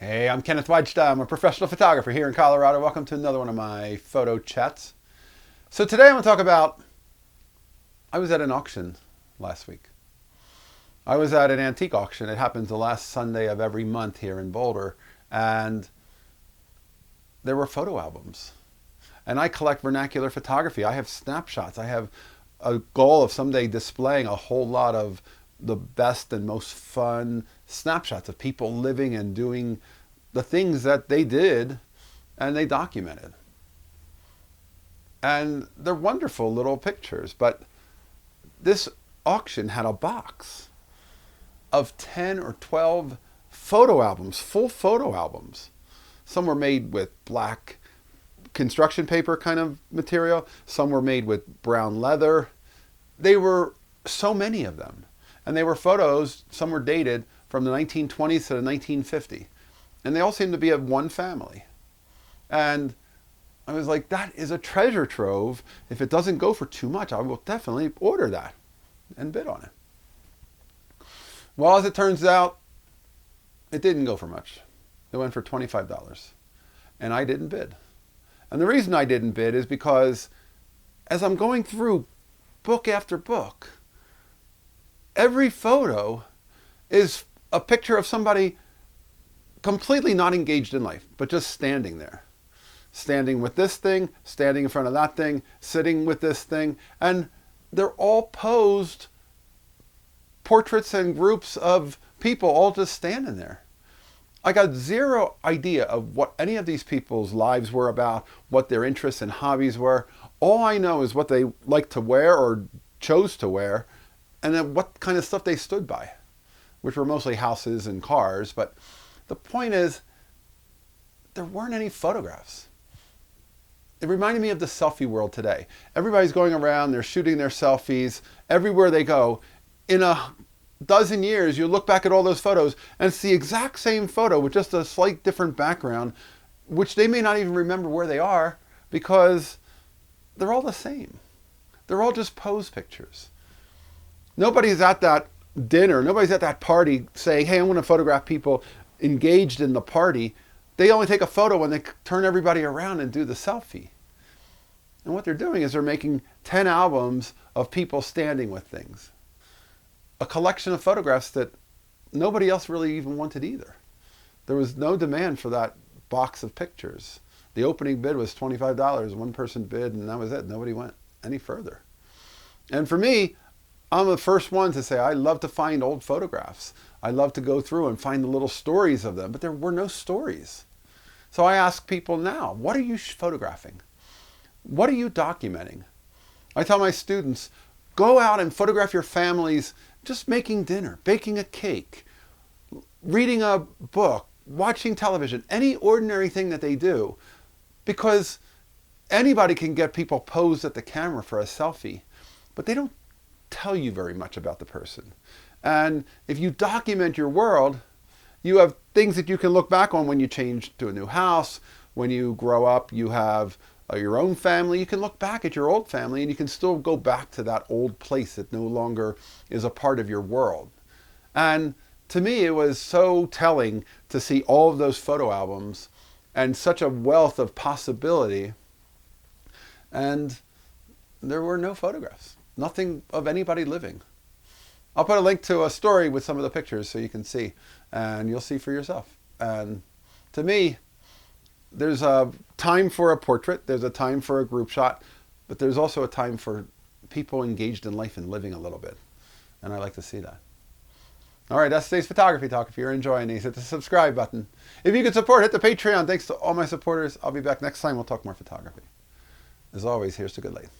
Hey, I'm Kenneth Wajda. I'm a professional photographer here in Colorado. Welcome to another one of my photo chats. So today I'm going to talk about, I was at an auction last week. I was at an antique auction. It happens the last Sunday of every month here in Boulder. And there were photo albums. And I collect vernacular photography. I have snapshots. I have a goal of someday displaying a whole lot of the best and most fun snapshots of people living and doing the things that they did and they documented. And they're wonderful little pictures, but this auction had a box of 10 or 12 photo albums, full photo albums. Some were made with black construction paper kind of material. Some were made with brown leather. They were so many of them. And they were photos, some were dated from the 1920s to the 1950s. And they all seemed to be of one family. And I was like, that is a treasure trove. If it doesn't go for too much, I will definitely order that and bid on it. Well, as it turns out, it didn't go for much. It went for $25. And I didn't bid. And the reason I didn't bid is because as I'm going through book after book, every photo is a picture of somebody completely not engaged in life, but just standing there. Standing with this thing, standing in front of that thing, sitting with this thing. And they're all posed portraits and groups of people all just standing there. I got zero idea of what any of these people's lives were about, what their interests and hobbies were. All I know is what they like to wear or chose to wear, and then what kind of stuff they stood by, which were mostly houses and cars. But the point is, there weren't any photographs. It reminded me of the selfie world today. Everybody's going around, they're shooting their selfies everywhere they go. In a dozen years, you look back at all those photos and it's the exact same photo with just a slight different background, which they may not even remember where they are because they're all the same. They're all just pose pictures. Nobody's at that dinner, nobody's at that party saying, hey, I'm going to photograph people engaged in the party. They only take a photo when they turn everybody around and do the selfie. And what they're doing is they're making 10 albums of people standing with things. A collection of photographs that nobody else really even wanted either. There was no demand for that box of pictures. The opening bid was $25. One person bid and that was it. Nobody went any further. And for me, I'm the first one to say I love to find old photographs. I love to go through and find the little stories of them, but there were no stories. So I ask people now, what are you photographing? What are you documenting? I tell my students, go out and photograph your families just making dinner, baking a cake, reading a book, watching television, any ordinary thing that they do, because anybody can get people posed at the camera for a selfie, but they don't tell you very much about the person. And if you document your world, you have things that you can look back on when you change to a new house, when you grow up, you have your own family. You can look back at your old family and you can still go back to that old place that no longer is a part of your world. And to me, it was so telling to see all of those photo albums and such a wealth of possibility. And there were no photographs. Nothing of anybody living. I'll put a link to a story with some of the pictures so you can see, and you'll see for yourself. And to me, there's a time for a portrait, there's a time for a group shot, but there's also a time for people engaged in life and living a little bit. And I like to see that. All right, that's today's photography talk. If you're enjoying these, hit the subscribe button. If you can support, hit the Patreon. Thanks to all my supporters. I'll be back next time. We'll talk more photography. As always, here's to good light.